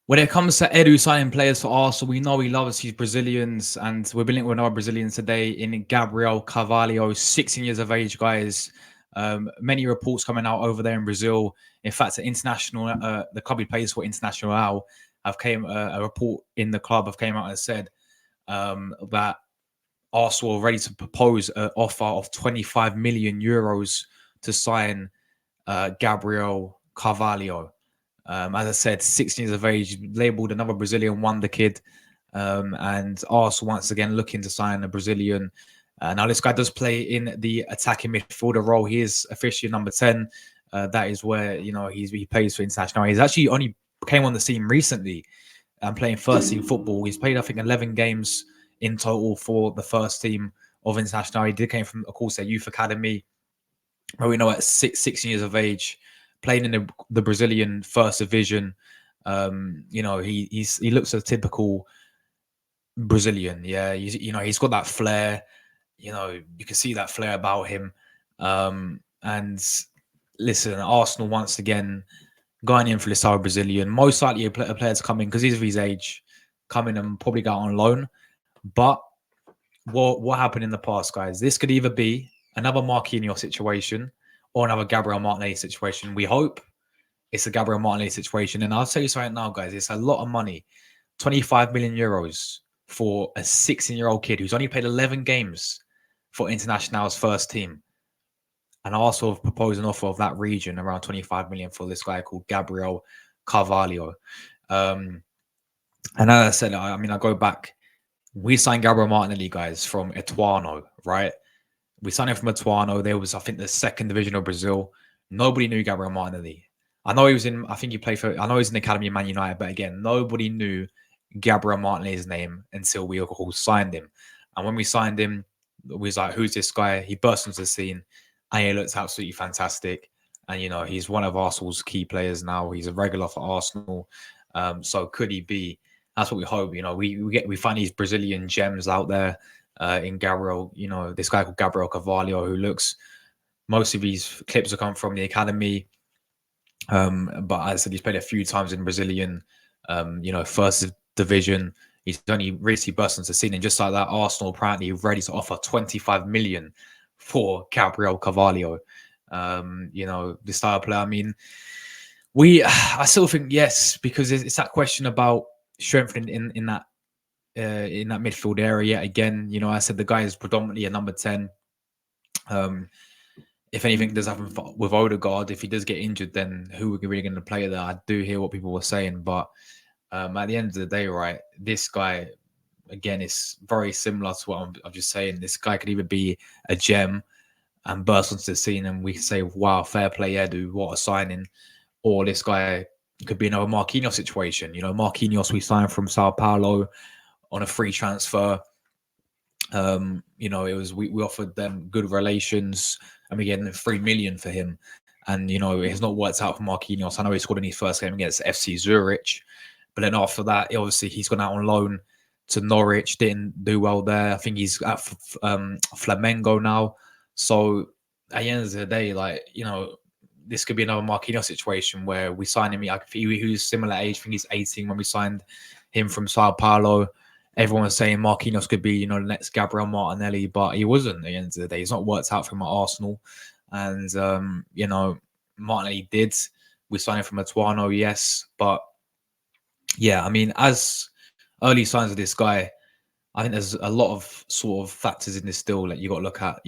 When it comes to Edu signing players for Arsenal, we know he loves his Brazilians, and we're building with our Brazilians today in Gabriel Carvalho, 16 years of age, guys. Many reports coming out over there in Brazil. In fact, the club he plays for, International Al, have came a report in the club have came out and said that Arsenal are ready to propose an offer of 25 million euros to sign Gabriel Carvalho. As I said, 16 years of age, labeled another Brazilian Wonderkid. And Arsenal once again looking to sign a Brazilian. Now, this guy does play in the attacking midfielder role. He is officially number 10. That is where, he plays for International. He's actually only came on the scene recently and playing first team football. He's played, I think, 11 games in total for the first team of International. He did came from, of course, their youth academy. But we know at 16 years of age, playing in the Brazilian first division. He looks a typical Brazilian. Yeah, he's got that flair. You can see that flair about him. And listen, Arsenal once again going in for this other Brazilian. Most likely a player to come in because he's of his age, come in and probably go on loan. But what happened in the past, guys? This could either be another Marquinhos situation or another Gabriel Martinelli situation. We hope it's a Gabriel Martinelli situation. And I'll tell you right now, guys, it's a lot of money. 25 million euros for a 16-year-old kid who's only played 11 games for International's first team. And I also have proposed an offer of that region, around 25 million, for this guy called Gabriel Carvalho. And as I said, I go back. We signed Gabriel Martinelli, guys, from Ituano, right? We signed him from Ituano. There was, I think, the second division of Brazil. Nobody knew Gabriel Martinelli. I know he was in, I think he played for, I know he was in the academy of Man United, but again, nobody knew Gabriel Martinelli's name until we all signed him. And when we signed him, we was like, who's this guy? He burst into the scene and he looks absolutely fantastic. And, he's one of Arsenal's key players now. He's a regular for Arsenal. So could he be? That's what we hope. We find these Brazilian gems out there in Gabriel. This guy called Gabriel Carvalho, who looks, most of these clips have come from the academy. But as I said, he's played a few times in Brazilian, first division. He's only recently burst into the scene, and just like that, Arsenal apparently ready to offer 25 million for Gabriel Carvalho. This type of player. I mean, I still think yes, because it's that question about strengthening in that midfield area. Again, I said the guy is predominantly a number 10. If anything does happen with Odegaard, if he does get injured, then who are we really going to play there? I do hear what people were saying, but at the end of the day, right, this guy, again, is very similar to what I'm just saying. This guy could either be a gem and burst onto the scene and we can say, wow, fair play, Edu, what a signing. Or this guy could be another Marquinhos situation. Marquinhos we signed from Sao Paulo on a free transfer. We offered them good relations and we gave them 3 million for him. And, it has not worked out for Marquinhos. I know he scored in his first game against FC Zurich. But then after that, obviously, he's gone out on loan to Norwich. Didn't do well there. I think he's at Flamengo now. So at the end of the day, this could be another Marquinhos situation where we signed him. Who's similar age. I think he's 18 when we signed him from Sao Paulo. Everyone was saying Marquinhos could be, the next Gabriel Martinelli, but he wasn't at the end of the day. He's not worked out for him at Arsenal. And, Martinelli did. We signed him from Ituano, yes. But, yeah, I mean, as early signs of this guy, I think there's a lot of sort of factors in this still that you got to look at.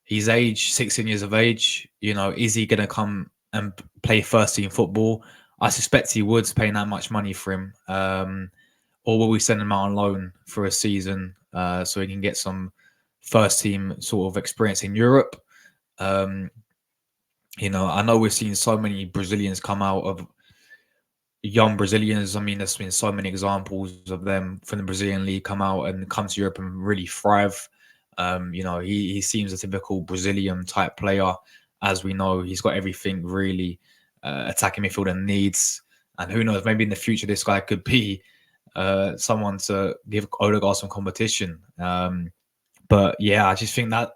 His age, 16 years of age, is he going to come and play first team football? I suspect he would, paying that much money for him. Or will we send him out on loan for a season so he can get some first team sort of experience in Europe? I know we've seen so many Brazilians come out of young Brazilians. I mean, there's been so many examples of them from the Brazilian league come out and come to Europe and really thrive. He seems a typical Brazilian type player. As we know, he's got everything really attacking midfielder needs. And who knows, maybe in the future, this guy could be someone to give Odegaard some competition. But yeah, I just think that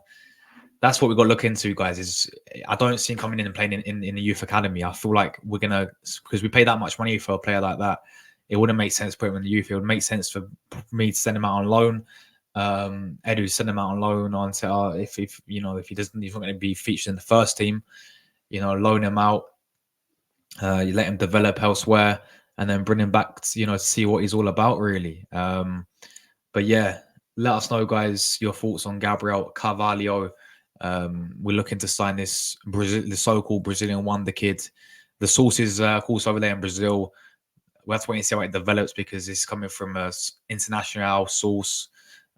that's what we've got to look into, guys. Is I don't see him coming in and playing in the youth academy. I feel like we're gonna, because we pay that much money for a player like that, it wouldn't make sense to put him in the youth. It would make sense for me to send him out on loan. Edu send him out on loan on say, if you know, if he doesn't, he's not going to be featured in the first team. You know, loan him out. You let him develop elsewhere, and then bring him back. To, you know, to see what he's all about, really. But yeah, let us know, guys, your thoughts on Gabriel Carvalho. We're looking to sign this the so-called Brazilian wonder kid. The source is, of course, over there in Brazil. We have to wait and see how it develops because it's coming from a international source.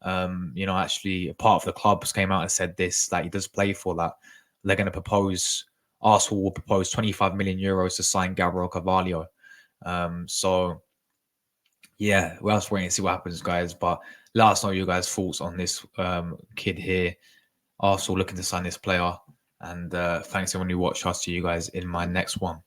You know, actually, a part of the clubs came out and said this, that he does play for that. They're going to propose, Arsenal will propose 25 million euros to sign Gabriel Carvalho. So, yeah, we'll have to wait and see what happens, guys. But let us know your guys' thoughts on this kid here. Arsenal looking to sign this player. And thanks everyone who watched. I'll see you guys in my next one.